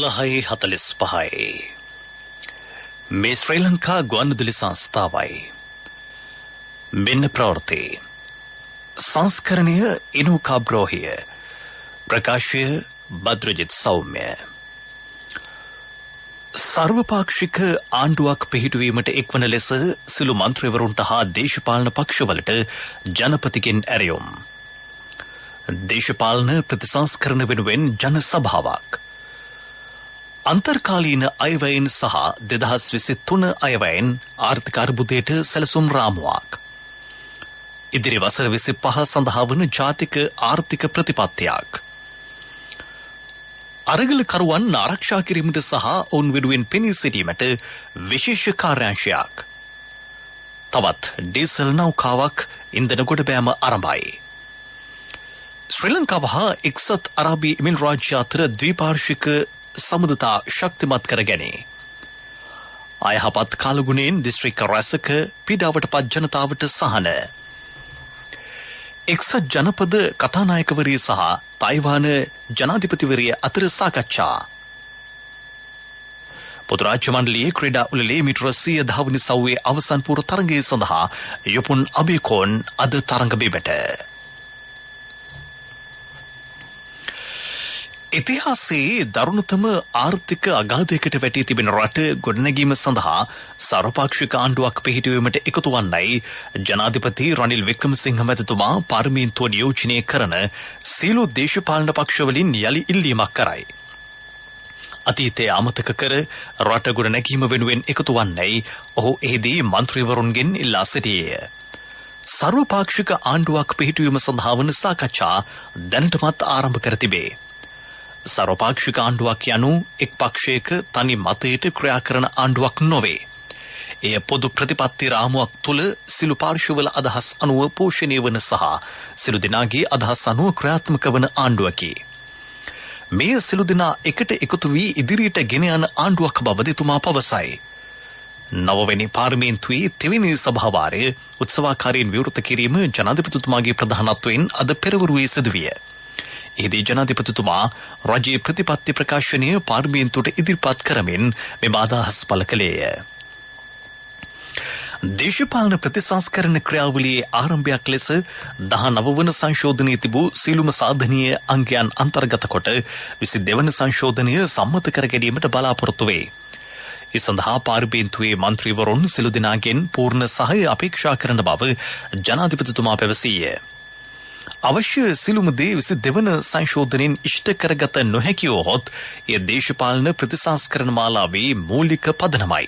11:45 මේ ශ්‍රී ලංකා ගුවන්විදුලි සංස්ථාවයි. මෙන්න ප්‍රවෘත්ති සංස්කරණය ඉනුකාබ්‍රෝහිය ප්‍රකාශය බද්‍රජිත් සෞම්‍ය. සර්වපාක්ෂික ආණ්ඩුවක් පිහිටුවීමට එක්වන ලෙස සිළු මන්ත්‍රීවරුන්ට හා දේශපාලන පක්ෂවලට ජනපතිගෙන් ඇරයුම්. දේශපාලන ප්‍රතිසංස්කරණ වෙනුවෙන් ජන සභාවක්. අන්තර්කාලීන අයවැයෙන් සහ 2023 අයවැයෙන් ආර්ථික අර්බුදයට සැලසුම් රාමුවක්. ඉදිරි වසර 25 සඳහා වන ජාතික ආර්ථික ප්‍රතිපත්තියක්. අරගලකරුවන් ආරක්ෂා කිරීමට සහ ඔවුන් වෙනුවෙන් පෙනී සිටීමට විශේෂ කාර්යාංශයක්. තවත් ඩීසල් නෞකාවක් ඉන්ධන ගොඩබෑම ආරම්භයි. ශ්‍රී ලංකාව හා එක්සත් අරාබි එමිරාජ්‍ය අතර ද්විපාර්ශ්වික සමුදතා ශක්තිමත් කර ගැනේ. අයහපත් කාලගුණයෙන් දිස්ත්‍රික්ක රැසක පීඩාවට පත් ජනතාවට සහන. එක්සත් ජනපද කතානායකවරිය සහ තයිවාන ජනාධිපතිවරිය අතර සාකච්ඡා. පොදු රාජ්‍ය මණ්ඩලයේ ක්‍රීඩා උළෙලේ මීටර 100 ධාවන සව්වේ අවසන් පූර්ව තරගය සඳහා යොපුන් අබේකෝන් අද තරඟ බිමට. ඉතිහාසයේ දරුණුතම ආර්ථික අගාධයකට වැටී තිබෙන රට ගොඩනැගීම සඳහා සර්වපාක්ෂික ආණ්ඩුවක් පිහිටුවීමට එකතු වන්නයි ජනාධිපති රනිල් වික්‍රමසිංහ මැතිතුමා පාර්ලිමේන්තුව නියෝජනය කරන සියලු දේශපාලන පක්ෂවලින් යලි ඉල්ලීමක් කරයි. අතීතයේ අමතක කර රට ගොඩනැගීම වෙනුවෙන් එකතු වන්නයි ඔහු එහිදී මන්ත්‍රීවරුන්ගෙන් ඉල්ලා සිටියේය. සර්වපාක්ෂික ආණ්ඩුවක් පිහිටුවීම සඳහා වන සාකච්ඡා දැනටමත් ආරම්භ කර තිබේ. සර්වපාක්ෂික ආණ්ඩුවක් යනු එක් පක්ෂයක තනි මතයට ක්‍රියා කරන ආණ්ඩුවක් නොවේ. එය පොදු ප්‍රතිපත්ති රාමුවක් තුළ සිළු පාර්ශවවල අදහස් අනුව පෝෂණය වන සහ සිළු දෙනාගේ අදහස් අනුව ක්‍රියාත්මක වන ආණ්ඩුවකි. මේ සිළු දෙනා එකට එකතු වී ඉදිරියට ගෙන යන ආණ්ඩුවක් බව එතුමා පවසයි. නවවැනි පාර්ලිමේන්තුවේ තෙවැනි සභාවාරය උත්සවාකාරයෙන් විවෘත කිරීම ජනාධිපතිතුමාගේ ප්‍රධානත්වයෙන් අද පෙරවරුවේ සිදුවිය. එහිදී ජනාධිපතිතුමා රජයේ ප්‍රතිපත්ති ප්‍රකාශනය පාර්ලිමේන්තුවට ඉදිරිපත් කරමින් මෙම අදහස් පළ කළේය. දේශපාලන ප්‍රතිසංස්කරණ ක්‍රියාවලියේ ආරම්භයක් ලෙස 19 වන සංශෝධනයේ තිබූ සියලුම සාධනීය අංගයන් අන්තර්ගත කොට 22 වන සංශෝධනය සම්මත කර ගැනීමට බලාපොරොත්තු වේ. ඒ සඳහා පාර්ලිමේන්තුවේ මන්ත්‍රීවරුන් සිළු දෙනාගෙන් පූර්ණ සහාය අපේක්ෂා කරන බව ජනාධිපතිතුමා පැවසීය. අවශ්‍ය සිළුම දේ 22 වන සංශෝධනයෙන් ඉෂ්ට කරගත නොහැකි වූහොත් එය දේශපාලන ප්‍රතිසංස්කරණ මාලාවේ මූලික පදනමයි.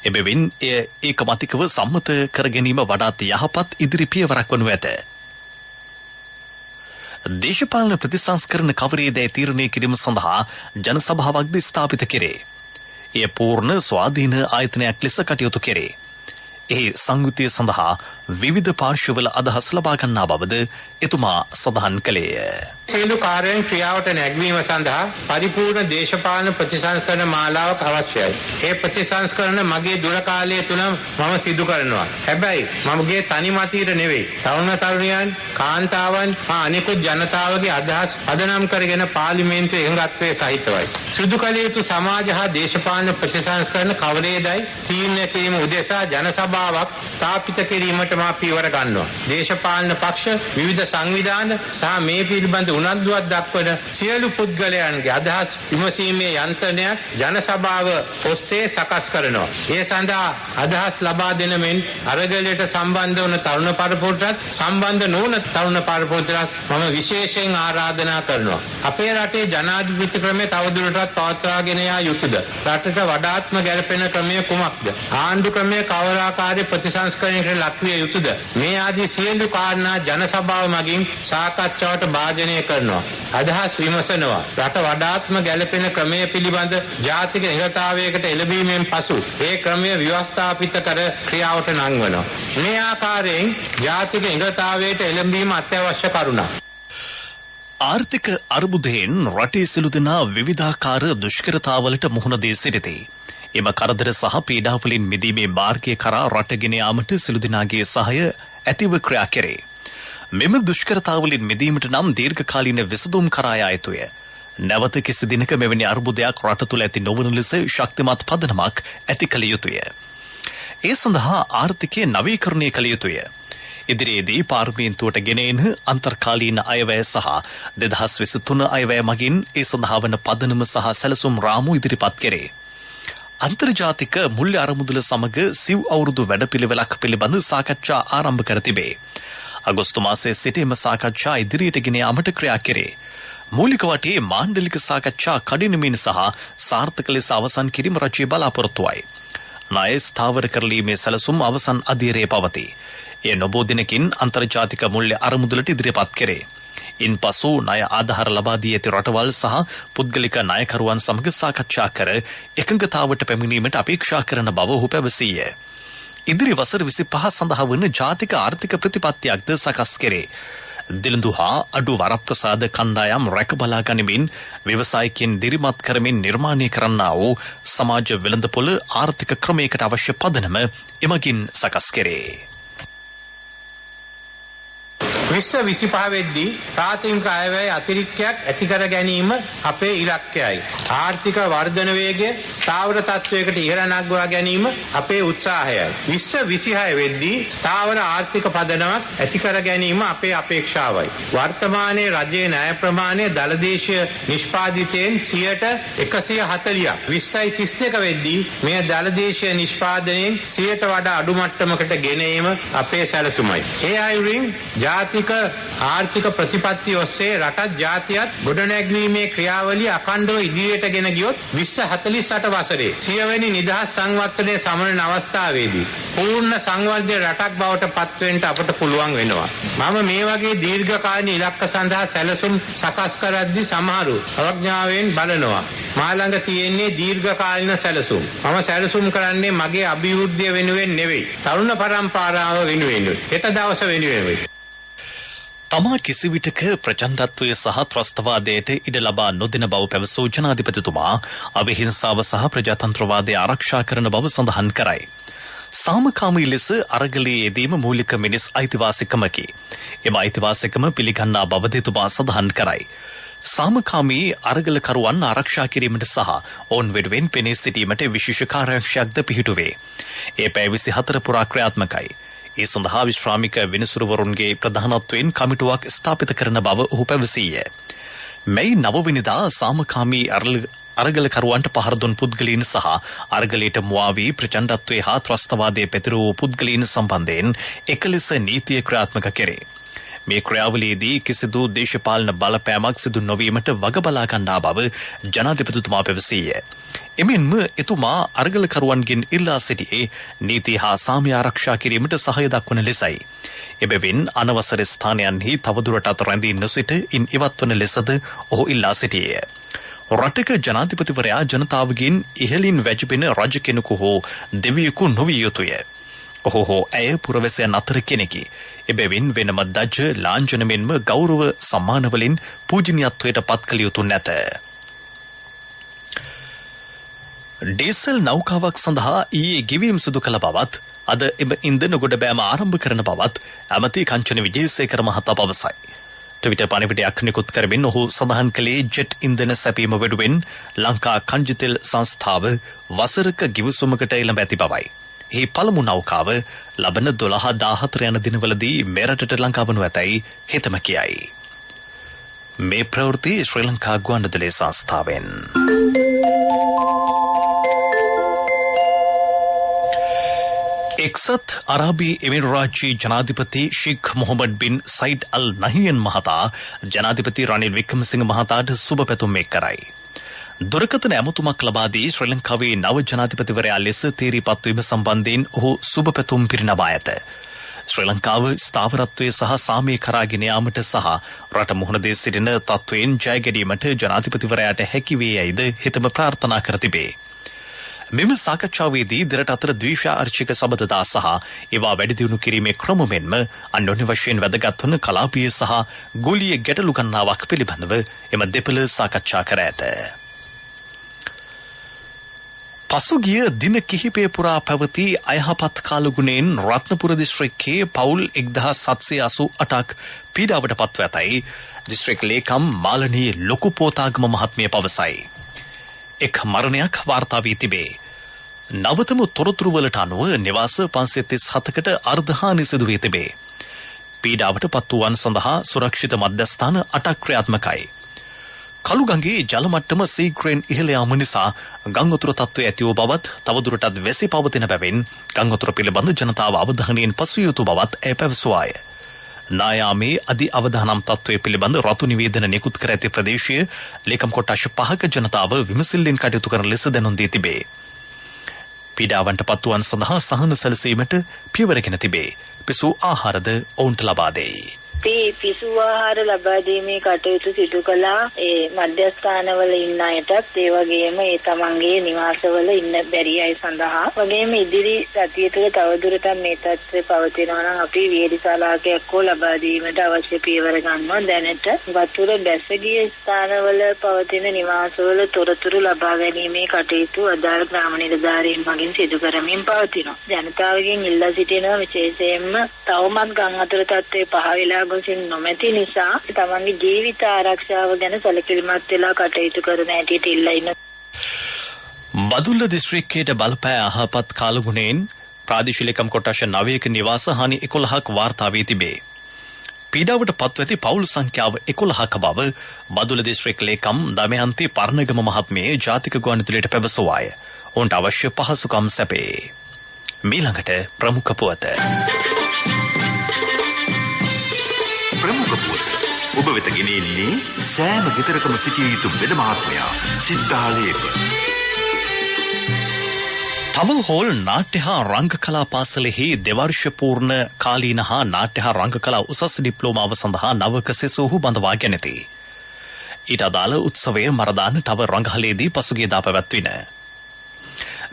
එබැවින් එය ඒකමතිකව සම්මත කර ගැනීම වඩාත් යහපත් ඉදිරි පියවරක් වනු ඇත. දේශපාලන ප්‍රතිසංස්කරණ කවරේදැයි තීරණය කිරීම සඳහා ජනසභාවක්ද ස්ථාපිත කෙරේ. එය පූර්ණ ස්වාධීන ආයතනයක් ලෙස කටයුතු කෙරේ. එහි සංයුතිය සඳහා විවිධ පාර්ශවවල අදහස් ලබා ගන්නා බවද එතුමා සඳහන් කළේය. සියලු කාර්යයන් ක්‍රියාවට නැගවීම සඳහා පරිපූර්ණ දේශපාලන ප්‍රතිසංස්කරණ මාලාවක් අවශ්‍යයි. ඒ ප්‍රතිසංස්කරණ මගේ දුර කාලය තුල මම සිදු කරනවා. හැබැයි මමගේ තනි මතීර නෙවෙයි. තරුණ තරුණියන්, කාන්තාවන් හා අනෙකුත් ජනතාවගේ අදහස් පදනම් කරගෙන පාර්ලිමේන්තුවේ එකඟත්වයේ සහිතවයි. සිදු කළ යුතු සමාජ හා දේශපාලන ප්‍රතිසංස්කරණ කවරේදයි තීරණය කිරීම උදෙසා ජනසභාවක් ස්ථාපිත කිරීමට මා පියවර ගන්නවා. දේශපාලන පක්ෂ විවිධ සංවිධාන සහ මේ පිළිබඳ උනන්දුවක් දක්වන සියලු පුද්ගලයන්ගේ අදහස් විමසීමේ යන්ත්‍රණයක් ජනසභාව ඔස්සේ සකස් කරනවා. ඒ සඳහා අදහස් ලබා දෙන මෙන් අරගලයට සම්බන්ධ වන තරුණ පරපුරටත් සම්බන්ධ නොවන තරුණ පරපුරටත් මම විශේෂයෙන් ආරාධනා කරනවා. අපේ රටේ ජනාධිපති ක්‍රමය තවදුරටත් පවත්වාගෙන යා යුතුද? රටට වඩාත්ම ගැළපෙන ක්‍රමය කුමක්ද? ආණ්ඩු ක්‍රමය කවර ආකාරයේ ප්‍රතිසංස්කරණයකට ලක්විය යුතුද? මේ ආදී සියලු කාරණා ජනසභාව මගින් සාකච්ඡාවට භාජනය කරනවා. අදහස් විමසනවා. රට වඩාත්ම ගැළපෙන ක්‍රමය පිළිබඳ ජාතික එකතාවයකට එළඹීමෙන් පසු ඒ ක්‍රමය ව්‍යවස්ථාපිත කර ක්‍රියාවට නංවනවා. මේ ආකාරයෙන් ජාතික එකතාවයට එළඹීම අත්‍යවශ්‍ය කරුණක්. ආර්ථික අර්බුදයෙන් රටේ සිළු දෙනා විවිධාකාර දුෂ්කරතාවලට මුහුණ දී සිටිති. එම කරදර සහ පීඩාවලින් මිදීමේ මාර්ගය කරා රටගෙන යාමට සිළු දෙනාගේ සහාය ඇතිව ක්‍රියා කෙරේ. මෙම දුෂ්කරතාවලින් මිදීමට නම් දීර්ඝකාලීන විසඳුම් කරා යා යුතුය. නැවත කිසි දිනක මෙවැනි අර්බුදයක් රට තුළ ඇති නොවන ලෙස ශක්තිමත් පදනමක් ඇති කළ යුතුය. ඒ සඳහා ආර්ථිකය නවීකරණය කළ යුතුය. ඉදිරියේදී පාර්ලිමේන්තුවට ගෙන එන අන්තර්කාලීන අයවැය සහ 2023 අයවැය මගින් ඒ සඳහා වන පදනම සහ සැලසුම් රාමු ඉදිරිපත් කෙරේ. අන්තර්ජාතික මුල්‍ය අරමුදල සමග සිව් අවුරුදු වැඩපිළිවෙලක් පිළිබඳ සාකච්ඡා ආරම්භ කර තිබේ. අගෝස්තු මාසයේ සිට එම සාකච්ඡා ඉදිරියට ගෙන යාමට ක්‍රියා කෙරේ. මූලික වටේ මාණ්ඩලික සාකච්ඡා කඩිනමින් සහ සාර්ථක ලෙස අවසන් කිරීම රජයේ බලාපොරොත්තුවයි. ණය ස්ථාවර කරලීමේ සැලසුම් අවසන් අධීරයේ පවතී. එය නොබෝ දිනකින් අන්තර්ජාතික මුල්‍ය අරමුදලට ඉදිරිපත් කෙරේ. ඉන්පසු ණය ආධාර ලබා දී ඇති රටවල් සහ පුද්ගලික ණයකරුවන් සමග සාකච්ඡා කර එකඟතාවට පැමිණීමට අපේක්ෂා කරන බව ඔහු පැවසීය. ඉදිරි වසර 25 සඳහා වන ජාතික ආර්ථික ප්‍රතිපත්තියක්ද සකස් කෙරේ. දිලිඳු හා අඩු වරප්‍රසාද කණ්ඩායම් රැකබලා ගනිමින් ව්‍යවසායිකයන් දිරිමත් කරමින් නිර්මාණය කරන්නා වූ සමාජ වෙළඳපොළ ආර්ථික ක්‍රමයකට අවශ්‍ය පදනම එමගින් සකස් කෙරේ. 2025 වෙද්දී ප්‍රාථමික අයවැය අතිරික්තයක් ඇති කර ගැනීම අපේ ඉලක්කයයි. ආර්ථික වර්ධන වේගය ස්ථාවර තත්වයකට ඉහළ නංවා ගැනීම අපේ උත්සාහයයි. 2026 වෙද්දී ස්ථාවර ආර්ථික පදනමක් ඇති කර ගැනීම අපේ අපේක්ෂාවයි. වර්තමානයේ රජයේ ණය ප්‍රමාණය දළදේශීය නිෂ්පාදිතයෙන් 140ක් 2032 වෙද්දී මේ දළදේශීය නිෂ්පාදනයෙන් 100ට වඩා අඩු මට්ටමකට ගෙන ඒම අපේ සැලසුමයි. ඒ අයුරින් ජාතික ආර්ථික ප්‍රතිපත්ති ඔස්සේ රටත් ජාතියත් ගොඩනැගීමේ ක්‍රියාවලිය අඛණ්ඩව ඉදිරියට ගෙන ගියොත් 2048 වසරේ 100 වෙනි නිදහස් සංවර්ධනයේ සමරන අවස්ථාවේදී පූර්ණ සංවර්ධන රටක් බවට පත්වෙන්න අපට පුළුවන් වෙනවා. මම මේ වගේ දීර්ඝකාලීන ඉලක්ක සඳහා සැලසුම් සකස් කරද්දී සමහරු අවඥාවෙන් බලනවා. මා ළඟ තියෙන්නේ දීර්ඝකාලීන සැලසුම්. මම සැලසුම් කරන්නේ මගේ අභිවෘද්ධිය වෙනුවෙන් නෙවෙයි. තරුණ පරම්පරාව වෙනුවෙන්. හෙට දවස වෙනුවෙන්. තමා කිසිවිටක ප්‍රචණ්ඩත්වය සහ ත්‍රස්තවාදයට ඉඩ ලබා නොදෙන බව පැවසූ ජනාධිපතිතුමා අවිහිංසාව සහ ප්‍රජාතන්ත්‍රවාදය ආරක්ෂා කරන බව සඳහන් කරයි. සාමකාමී ලෙස අරගලයේ යෙදීම මූලික මිනිස් අයිතිවාසිකමකි. එම අයිතිවාසිකම පිළිගන්නා බවද එතුමා සඳහන් කරයි. සාමකාමී අරගලකරුවන් ආරක්ෂා කිරීමට සහ ඔවුන් වෙනුවෙන් පෙනී සිටීමට විශේෂ කාර්යාංශයක්ද පිහිටුවේ. ඒ පැය 24 පුරා ක්‍රියාත්මකයි. ඒ සඳහා විශ්‍රාමික විනිසුරුවරුන්ගේ ප්‍රධානත්වයෙන් කමිටුවක් ස්ථාපිත කරන බව ඔහු පැවසීය. මැයි 9 වෙනිදා සාමකාමී අරගලකරුවන්ට පහර දුන් පුද්ගලයන් සහ අරගලයට මුවා වී ප්‍රචණ්ඩත්වයේ හා ත්‍රස්තවාදයේ පැතිර වූ පුද්ගලයන් සම්බන්ධයෙන් එකලෙස නීතිය ක්‍රියාත්මක කෙරේ. මේ ක්‍රියාවලියේදී කිසිදු දේශපාලන බලපෑමක් සිදු නොවීමට වග බලා ගන්නා බව ජනාධිපතිතුමා පැවසීය. එමෙන්ම එතුමා අරගලකරුවන්ගෙන් ඉල්ලා සිටියේ නීති හා සාමය ආරක්ෂා කිරීමට සහය දක්වන ලෙසයි. එබැවින් අනවසර ස්ථානයන්හි තවදුරටත් රැඳී නොසිට ඉන් ඉවත්වන ලෙසද ඔහු ඉල්ලා සිටියේය. රටක ජනාධිපතිවරයා ජනතාවගෙන් ඉහළින් වැජබෙන රජ කෙනෙකු හෝ දෙවියෙකු නොවිය යුතුය. ඔහු හෝ ඇය පුරවැසියන් අතර කෙනෙකි. එබැවින් වෙනම දජ ලාංඡන මෙන්ම ගෞරව සම්මානවලින් පූජනීයත්වයට පත් කළ යුතු නැත. ඩීසල් නෞකාවක් සඳහා ඊයේ ගෙවීම් සිදු කළ බවත් අද එම ඉන්ධන ගොඩබෑම ආරම්භ කරන බවත් ඇමති කංචන විජේසේකර මහතා පවසයි. ට්විටර් පණිවිඩයක් නිකුත් කරමින් ඔහු සඳහන් කළේ ජෙට් ඉන්ධන සැපීම වෙනුවෙන් ලංකා කංජිතෙල් සංස්ථාව වසරක ගිවිසුමකට එළඹ ඇති බවයි. එහි පළමු නෞකාව ලබන 12-14 යන දිනවලදී මෙරටට ලංකා වනු ඇතැයි හිතම කියයි. මේ ප්‍රවෘත්ති ශ්‍රී ලංකා ගුවන්විදුලි සංස්ථාවෙන්. එක්සත් අරාබි එමිරාජ්‍යයේ ජනාධිපති ෂේඛ් මොහමඩ් බින් සයිඩ් අල් නහියන් මහතා ජනාධිපති රනිල් වික්‍රමසිංහ මහතාට සුබ පැතුම් එක් කරයි. දුරකථන ඇමතුමක් ලබා දී ශ්‍රී ලංකාවේ නව ජනාධිපතිවරයා ලෙස තීරීපත් වීම සම්බන්ධයෙන් ඔහු සුබ පැතුම් පිරිනමා ඇත. ශ්‍රී ලංකාව ස්ථාවරත්වය සහ සාමය කරා ගෙන යාමට සහ රට මුහුණ දී සිටින තත්වයෙන් ජය ගැනීමට ජනාධිපතිවරයාට හැකි වේ යයිද හිතම ප්‍රාර්ථනා කර තිබේ. මෙම සාකච්ඡාවේදී දෙරට අතර ද්විපාර්ශ්වික සබඳතා සහ ඒවා වැඩි දියුණු කිරීමේ ක්‍රම මෙන්ම අන්‍යෝන්‍ය වශයෙන් වැදගත් වන කලාපීය සහ ගෝලීය ගැටලු ගණනාවක් පිළිබඳව එම දෙපළ සාකච්ඡා කර ඇත. පසුගිය දින කිහිපය පුරා පැවති අයහපත් කාලගුණයෙන් රත්නපුර දිස්ත්‍රික්කයේ පවුල් 1788ක් පීඩාවට පත්ව ඇතැයි දිස්ත්‍රික් ලේකම් මාලනී ලොකුපෝතාගම මහත්මිය පවසයි. එක් මරණයක් වාර්තා වී තිබේ. නවතම තොරතුරු වලට අනුව නිවාස 537කට අර්ධහානි සිදු වී තිබේ. පීඩාවට පත් වූවන් සඳහා සුරක්ෂිත මධ්‍යස්ථාන 8ක් ක්‍රියාත්මකයි. කළුගඟේ ජල මට්ටම සීක්‍රෙන් ඉහළ යාම නිසා ගංගතුර තත්ත්වය ඇති වූ බවත් තවදුරටත් වැසි පවතින බැවින් ගංගතුර පිළිබඳ ජනතාව අවධානයෙන් පසු යුතු බවත් ඇය පැවසුවාය. නායාමේ අධි අවධානම් තත්ත්වය පිළිබඳ රතු නිවේදන නිකුත් කර ඇති ප්‍රදේශීය ලේකම් කොට්ටාශ 5ක ජනතාව විමසිල්ලෙන් කටයුතු කරන ලෙස දැනුම් දී තිබේ. පීඩාවන්ට පත්වුවන් සඳහා සහන සැලසීමට පියවරගෙන තිබේ. පිසු ආහාරද ඔවුන්ට ලබා දෙයි. පිසු ආහාර ලබා දීමේ කටයුතු සිදු කළා. ඒ මධ්‍යස්ථානවල ඉන්න අයටත් ඒ වගේම ඒ තමන්ගේ නිවාසවල ඉන්න බැරි අය සඳහා වගේම ඉදිරි සතිය තුළ තවදුරටත් මේ තත්ත්වය පවතිනවා නම් අපි විහෙලිශාලාවක් හෝ ලබා දීමට අවශ්‍ය පියවර ගන්නවා. දැනට වතුර බැසගිය ස්ථානවල පවතින නිවාසවල තොරතුරු ලබා ගැනීමේ කටයුතු අදාළ ග්‍රාම නිලධාරීන් මගින් සිදු කරමින් පවතිනවා. ජනතාවගෙන් ඉල්ලා සිටිනවා විශේෂයෙන්ම තවමත් ගම් අතර තත්ත්වය පහ වෙලා ගොසින් නොමැති නිසා තමන්ගේ ජීවිත ආරක්ෂාව ගැන සැලකිලිමත් වෙලා කටයුතු කරන හැටියට ඉල්ලා ඉන්න. බදුල්ල දිස්ත්‍රික්කයට බලපෑ අහපත් කාලගුණයෙන් ප්‍රාදේශීය ලේකම් කොට්ටාශ 9ක නිවාස හානි 11ක් වාර්තා වී තිබේ. පීඩාවට පත්ව ඇති පවුල් සංඛ්‍යාව 11ක බව බදුල්ල දිස්ත්‍රික් ලේකම් දමයන්ති පර්ණගම මහත්මිය ජාතික ගුවන්විදුලියට පැවසුවාය. ඔවුන්ට අවශ්‍ය පහසුකම් සැපේ. මීළඟට ප්‍රමුඛ පුවත. ඔබ වෙත ගෙනෙන්නේ සෑම ගෙදරකම සිටිය යුතු වෙද මහත්මයා සිද්ධාලේප. ටවල් හෝල් නාට්‍ය හා රංග කලා පාසලෙහි දෙවර්ෂ පූර්ණ කාලීන හා නාට්‍ය හා රංග කලා උසස් ඩිප්ලෝමාව සඳහා නවක සෙසූහු බඳවා ගැනති. ඊට අදාළ උත්සවය මරදාන ටව රංගහලේදී පසුගියදා පැවැත්වින.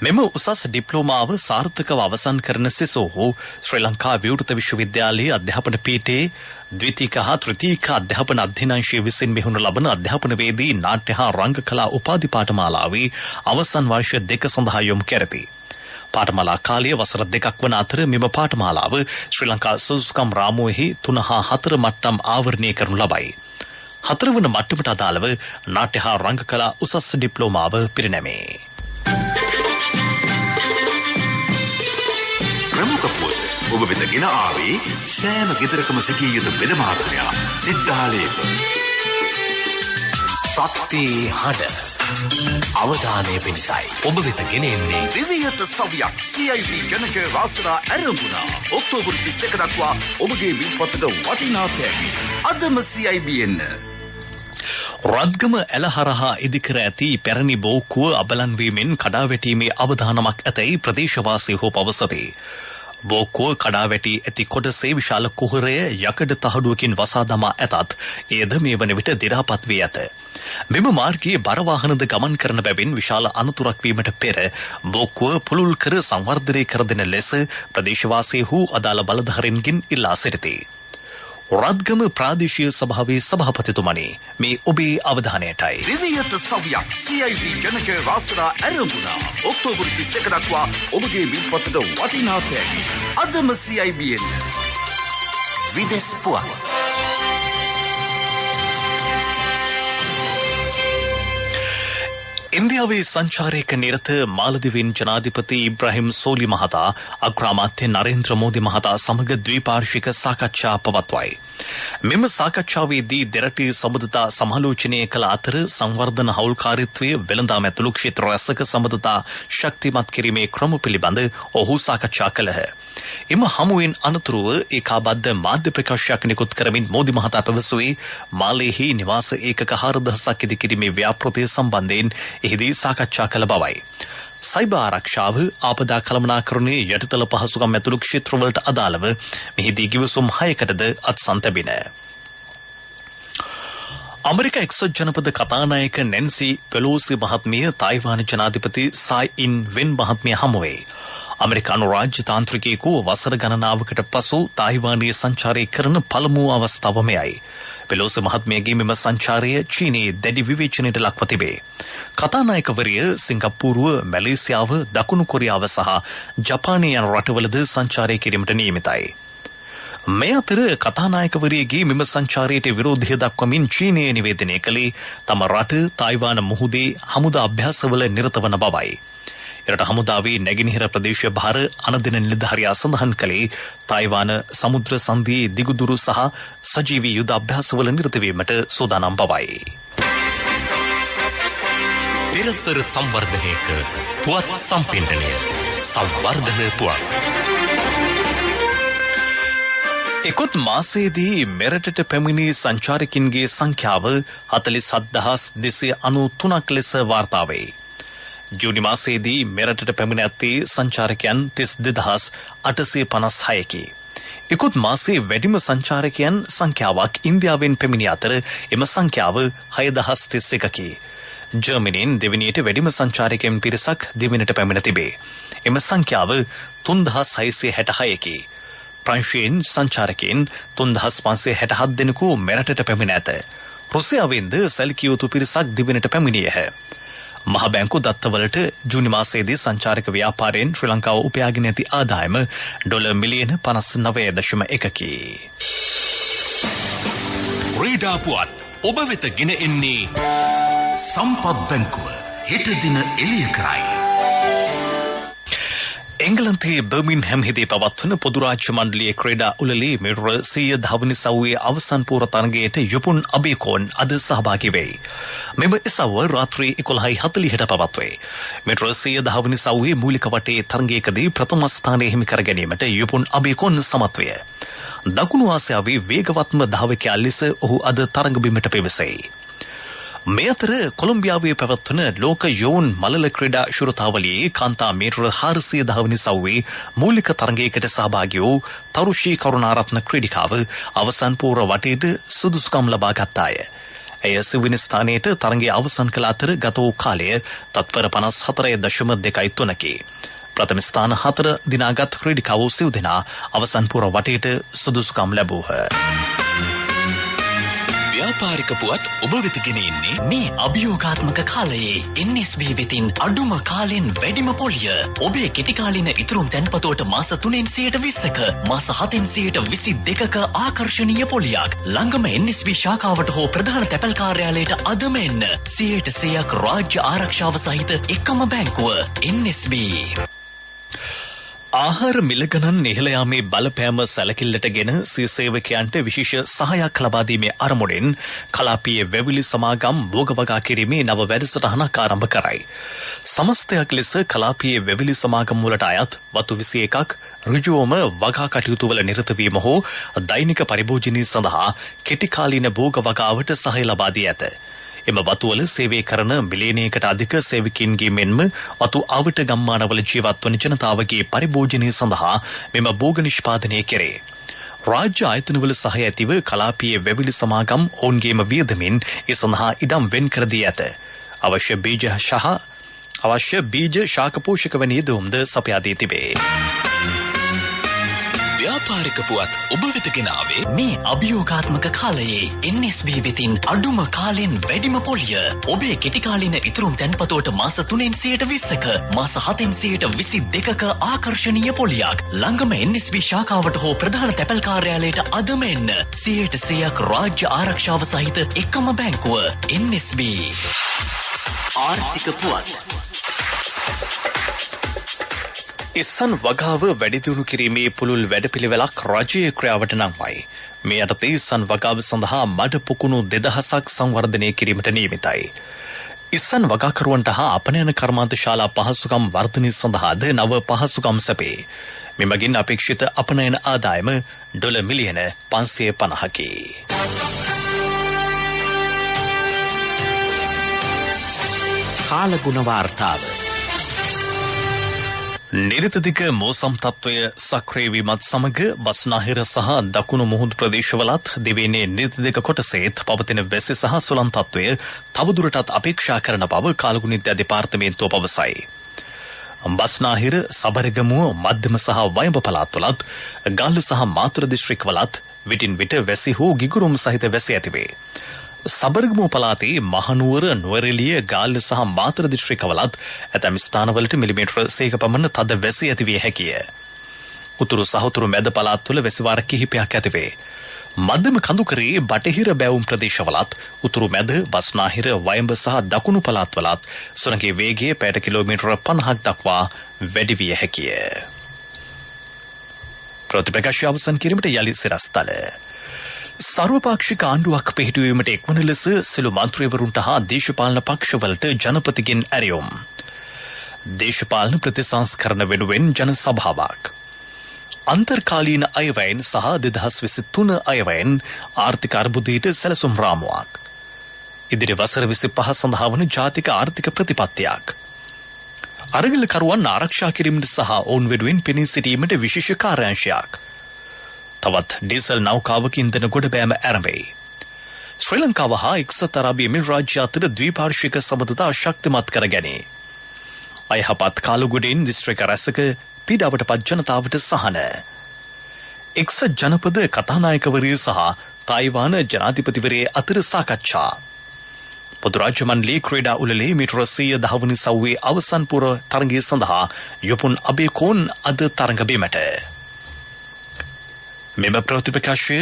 මෙම උසස් ඩිප්ලෝමාව සාර්ථකව අවසන් කරන සෙසූහු ශ්‍රී ලංකා විවෘත විශ්වවිද්‍යාලයේ අධ්‍යාපන පීඨයේ ද්විතීක හා තෘතීක අධ්‍යාපන අධ්‍යනාංශය විසින් මෙහුණු ලබන අධ්‍යාපනවේදී නාට්‍ය හා රංග කලා උපාධි පාඨමාලාවේ අවසන් වර්ෂ 2 සඳහා යොමු කෙරෙති. පාඨමාලා කාලය වසර 2ක් වන අතර මෙම පාඨමාලාව ශ්‍රී ලංකා සුසුකම් රාමුවෙහි 3 හා 4 මට්ටම් ආවරණය කරනු ලබයි. 4 වන මට්ටමට අදාළව නාට්‍ය හා රංග කලා උසස් ඩිප්ලෝමාව පිරිනැමේ. ප්‍රමුඛ පුවත ඔබ වෙත ගෙන ආවේ සෑම ගෙදරකම සිටිය යුතු වෙද මහත්මයා සිද්ධාලේප. ශක්ති හඬ අවධානය පිණිසයි ඔබ වෙත ගෙනෙන්නේ විවිධ සවියක් CIB ජනජය වාසනා ඇරඹුණා. ඔක්තෝබර් 31 දක්වා ඔබගේ විල්පතට වටිනා තෑගි. අදම CIB එන්න. රත්ගම ඇලහරහා ඉදිකර ඇති පැරණි බෝක්කුව අබලන්වීමෙන් කඩාවැටීමේ අවධානමක් ඇතැයි ප්‍රදේශවාසීහු පවසති. බෝක්කුව කඩාවැටී ඇති කොටසේ විශාල කුහරය යකඩ තහඩුවකින් වසා දමා ඇතත් එයද මේ වන විට දි รา පත් වී ඇත. මෙම මාර්ගයේ බර වාහනද ගමන් කරන බැවින් විශාල අනතුරක් වීමට පෙර බෝක්කුව පුළුල් කර සංවර්ධනය කර දෙන ලෙස ප්‍රදේශවාසීහු අදාළ බලධාරීන්ගෙන් ඉල්ලා සිටිති. රත්ගම ප්‍රාදේශීය සභාවේ සභාපතිතුමනි මේ ඔබේ අවධානයටයි. විවිධ සවියක් CIB ජනජය වාසනා ඇරඹුණා. ඔක්තෝබර් 31 දක්වා ඔබගේ විල්පතට වටිනා තෑගි. අදම CIB එන්න. විදෙස් පුවත්. ඉන්දියාවේ සංචාරයක නිරත මාලදිවෙන් ජනාධිපති ඉබ්‍රාහිම් සෝලි මහතා අග්‍රාමාත්‍ය නරේන්ද්‍ර මෝදි මහතා සමග ද්විපාර්ශ්වික සාකච්ඡා පවත්වයි. මෙම සාකච්ඡාවේදී දෙරටේ සබඳතා සමාලෝචනය කළ අතර සංවර්ධන හවුල්කාරීත්වය වෙළඳාම ඇතුළු ක්ෂේත්‍ර රැසක සබඳතා ශක්තිමත් කිරීමේ ක්‍රම පිළිබඳ ඔහු සාකච්ඡා කළහ. එම හමුවෙන් අනතුරුව ඒකාබද්ධ මාධ්‍ය ප්‍රකාශයක් නිකුත් කරමින් මෝදි මහතා පැවසුවේ මාලේහි නිවාස ඒකක 4000ක් ඉදිකිරීමේ ව්‍යාපෘතිය සම්බන්ධයෙන් එහිදී සාකච්ඡා කළ බවයි. සයිබර් ආරක්ෂාව ආපදා කළමනාකරණයේ යටිතල පහසුකම් ඇතුළු ක්ෂේත්‍රවලට අදාළව මෙහිදී කිවිසුම් 6කටද අත්සන් තැබින. අමරික එක්සත් ජනපද කතානායක නැන්සි පෙලෝසි මහත්මිය තායිවාන ජනාධිපති සායි ඉන් වෙන් මහත්මිය හමුවේ. අමරිකානු රාජ්‍ය තාන්ත්‍රිකයෙකු වසර ගණනාවකට පසු තායිවානයේ සංචාරය කරන පළමු අවස්ථාව මෙයයි. පෙලෝසි මහත්මියගේ මෙම සංචාරය චීනයේ දැඩි විවේචනයට ලක්ව තිබේ. කතානායකවරිය සිංගප්පූරුව, මැලේසියාව, දකුණු කොරියාව සහ ජපානය යන රටවලද සංචාරය කිරීමට නියමිතයි. මේ අතර කතානායකවරියගේ මෙම සංචාරයට විරෝධය දක්වමින් චීනය නිවේදනය කළේ තම රට තායිවාන මුහුදේ හමුදා අභ්‍යාසවල නිරත වන බවයි. එරට හමුදාවේ නැගෙනහිර ප්‍රදේශ භාර අනදින නිලධාරියා සඳහන් කළේ තායිවාන සමුද්‍ර සංධියේ දිගුදුරු සහ සජීවී යුද අභ්‍යාසවල නිරත වීමට සූදානම් බවයි. පෙරසර සංවර්ධනයක පුවත් සම්පින්ඩනය සංවර්ධන පුවත්. එකොත් මාසයේදී මෙරටට පැමිණි සංචාරකින්ගේ සංඛ්‍යාව 47,293ක් ලෙස වාර්තා වේ. ජූනි මාසයේදී මෙරටට පැමිණ ඇත්තේ සංචාරකයන් 32,856කි. ඉකුත් මාසයේ වැඩිම සංචාරකයන් සංඛ්‍යාවක් ඉන්දියාවෙන් පැමිණි අතර එම සංඛ්‍යාව 6,031කි. ජර්මනියෙන් දෙවැනියට වැඩිම සංචාරකයන් පිරිසක් දෙවැනිට පැමිණ තිබේ. එම සංඛ්‍යාව 3,666කි. ප්‍රංශයෙන් සංචාරකයන් 3,567 දෙනෙකු මෙරටට පැමිණ ඇත. රුසියාවෙන්ද සැලකිය යුතු පිරිසක් දෙවැනිට පැමිණියහ. මහ බැංකු දත්තවලට ජූනි මාසයේදී සංචාරක ව්‍යාපාරයෙන් ශ්‍රී ලංකාව උපයාගෙන ඇති ආදායම ඩොලර් මිලියන 59.1කි. ක්‍රීඩා පුවත් ඔබ වෙත ගෙන එන්නේ සම්පත් බැංකුව හෙට දින එළිය කරයි. එංගලන්තයේ බර්මින්හැම් හිදී පවත්වන පොදු රාජ්‍ය මණ්ඩලයේ ක්‍රීඩා උළෙලේ මෙවර 110 වනි සව්වේ අවසන් පූර්ව තරගයට යුපුන් අබේකෝන් අද සහභාගී වෙයි. මෙම එසව්ව රාත්‍රී 11:40ට පවත්වේ. මෙවර 110 වනි සව්වේ මූලික වටේ තරගයකදී ප්‍රථම ස්ථානය හිමි කර ගැනීමට යුපුන් අබේකෝන් සමත් වේ. දකුණු ආසියාවේ වේගවත්ම ධාවකයා ලෙස ඔහු අද තරග බිමට පිවිසෙයි. මේ අතර කොලොම්බියාවේ පැවැත්වන ලෝක යෝන් මලල ක්‍රීඩා ශුරතාවලියේ කාන්තා මීටර 410 වනි සව්වේ මූලික තරගයකට සහභාගී වූ තරුෂී කරුණාරත්න ක්‍රීඩිකාව අවසන් පූර්ව වටේට සුදුසුකම් ලබා ගත්තාය. ඇය සිව්වෙනි ස්ථානයට තරගය අවසන් කළ අතර ගත වූ කාලය තත්පර 54.23කි. ප්‍රථම ස්ථාන 4 දිනාගත් ක්‍රීඩිකාවෝ සිව් දෙනා අවසන් පූර්ව වටේට සුදුසුකම් ලැබූහ. ව්‍යාපාරික පුවත් ඔබ වෙත ගෙන එන්නේ මේ අභියෝගාත්මක කාලයේ NSB වෙතින් අඩුම කාලෙන් වැඩිම පොලිය. ඔබේ කෙටි කාලින ඉතුරුම් තැන්පතුවට මාස 3න් 20%ක මාස 7න් 22%ක ආකර්ශනීය පොලියක්. ළඟම NSB ශාඛාවට හෝ ප්‍රධාන තැපැල් කාර්යාලයට අදම එන්න. 100% රාජ්‍ය ආරක්ෂාව සහිත එකම බැංකුව NSB. ආහාර මිල ගණන් ඉහළ යාමේ බලපෑම සැලකිල්ලටගෙන සිය සේවකයන්ට විශේෂ සහායක් ලබා දීමේ අරමුණෙන් කලාපීය වැවිලි සමාගම් භෝග වගා කිරීමේ නව වැඩසටහනක් ආරම්භ කරයි. සමස්තයක් ලෙස කලාපීය වැවිලි සමාගම් වලට අයත් වතු 21ක් ඍජුවම වගා කටයුතු වල නිරත වීම හෝ දෛනික පරිභෝජනය සඳහා කෙටි කාලීන භෝග වගාවට සහාය ලබා දී ඇත. එම වතුවල සේවය කරන මිලියනයකට අධික සේවකින්ගේ මෙන්ම වතු අවට ගම්මානවල ජීවත් වන ජනතාවගේ පරිභෝජනය සඳහා මෙම භෝග නිෂ්පාදනය කෙරේ. රාජ්‍ය ආයතනවල සහාය ඇතිව කලාපීය වැවිලි සමාගම් ඔවුන්ගේම වියදමින් ඒ සඳහා ඉඩම් වෙන් කර දී ඇත. අවශ්‍ය බීජ ශාක පෝෂක වැනි යෙදවුම්ද සපයා දී තිබේ. ව්‍යාපාරික පුවත් ඔබ වෙත ගෙන ආවේ මේ අභියෝගාත්මක කාලයේ NSB වෙතින් අඩුම කාලෙන් වැඩිම පොලිය. ඔබේ කෙටි කාලින ඉතුරුම් තැන්පතුවට මාස 3න් 20%ක මාස 7න් 22%ක ආකර්ශනීය පොලියක්. ළඟම NSB ශාඛාවට හෝ ප්‍රධාන තැපැල් කාර්යාලයට අදම එන්න. 100% රාජ්‍ය ආරක්ෂාව සහිත එකම බැංකුව NSB. ආර්ථික පුවත්. ඉස්සන් වගාව වැඩිදියුණු කිරීමේ පුළුල් වැඩපිළිවෙලක් රජයේ ක්‍රියාවට නංවයි. මේ යටතේ ඉස්සන් වගාව සඳහා මඩ පුකුණු 2000ක් සංවර්ධනය කිරීමට නියමිතයි. ඉස්සන් වගාකරුවන්ට හා අපනයන කර්මාන්ත ශාලා පහසුකම් වර්ධනය සඳහාද නව පහසුකම් සැපේ. මෙමගින් අපේක්ෂිත අපනයන ආදායම ඩොලර් මිලියන 550කි. කාලගුණ වාර්තාව. නිරිතදික මෝසම් තත්ත්වය සක්‍රිය වීමත් සමග බස්නාහිර සහ දකුණු මුහුදු ප්‍රදේශවලත් දෙවේනේ නිරිතදික කොටසේත් පවතින වැසි සහ සුළං තත්ත්වය තවදුරටත් අපේක්ෂා කරන බව කාලගුණිත්‍ය දෙපාර්තමේන්තුව පවසයි. බස්නාහිර, සබරගමුව, මධ්‍යම සහ වයඹ පළාත්වලත්, ගල්ල සහ මාතර දිස්ත්‍රික්කවලත් විටින් විට වැසි හෝ ගිගුරුම් සහිත වැසි ඇතිවේ. සබරගමුව පළාතේ මහනුවර, නුවරඑළිය, ගාල්ල සහ මාතර දිස්ත්‍රික්කවලත් ඇතැම් ස්ථානවලට මිලිමීටර 100ක පමණ තද වැසි ඇති විය හැකිය. උතුරු සහ උතුරු මැද පළාත් තුළ වැසිවාර කිහිපයක් ඇතිවේ. මධ්‍යම කඳුකරේ බටහිර බැවුම් ප්‍රදේශවලත් උතුරු මැද බස්නාහිර වයඹ සහ දකුණු පළාත්වලත් සුළඟේ වේගය පැයට කිලෝමීටර 50ක් දක්වා වැඩි විය හැකිය. ප්‍රතිපක්ෂ අවසන් කිරීමට යලි සිරස්තල. සර්වපාක්ෂික ආණ්ඩුවක් පිහිටුවීමට එක්වන ලෙස සිළු මන්ත්‍රීවරුන්ට හා දේශපාලන පක්ෂවලට ජනපතිගෙන් ඇරයුම්. දේශපාලන ප්‍රතිසංස්කරණ වෙනුවෙන් ජන සභාවක්. අන්තර්කාලීන අයවැයෙන් සහ 2023 අයවැයෙන් ආර්ථික අර්බුදයට සැලසුම් රාමුවක්. ඉදිරි වසර 25 සඳහා වන ජාතික ආර්ථික ප්‍රතිපත්තියක්. අරගලකරුවන් ආරක්ෂා කිරීමට සහ ඔවුන් වෙනුවෙන් පෙනී සිටීමට විශේෂ කාර්යාංශයක්. තවත් ඩීසල් නෞකාවක ඉන්ධන ගොඩබෑම ආරම්භයි. ශ්‍රී ලංකාව හා එක්සත් අරාබි එමිරාජ්‍ය අතර ද්විපාර්ශ්වික සබඳතා ශක්තිමත් කර ගැනීම. අයහපත් කාලුගොඩෙන් දිස්ත්‍රික්ක රැසක පීඩාවට පත් ජනතාවට සහන. එක්සත් ජනපද කතානායකවරිය සහ තායිවාන ජනාධිපතිවරේ අතර සාකච්ඡා. පොදු රාජ්‍ය මණ්ඩලයේ ක්‍රීඩා උළෙලේ මීටර 110 වනි සව්වේ අවසන් පුර තරගය සඳහා යොපුන් අබේකෝන් අද තරඟ බිමට. මෙම ප්‍රතිපකාශය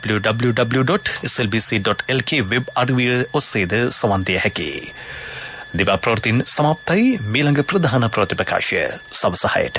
www.slbc.lk වෙබ් අඩවිය ඔස්සේද සවන් දිය හැකියි. දිවා ප්‍රවෘත්තින් සමාප්තයි. මීළඟ ප්‍රධාන ප්‍රතිපකාශය සවස 6ට.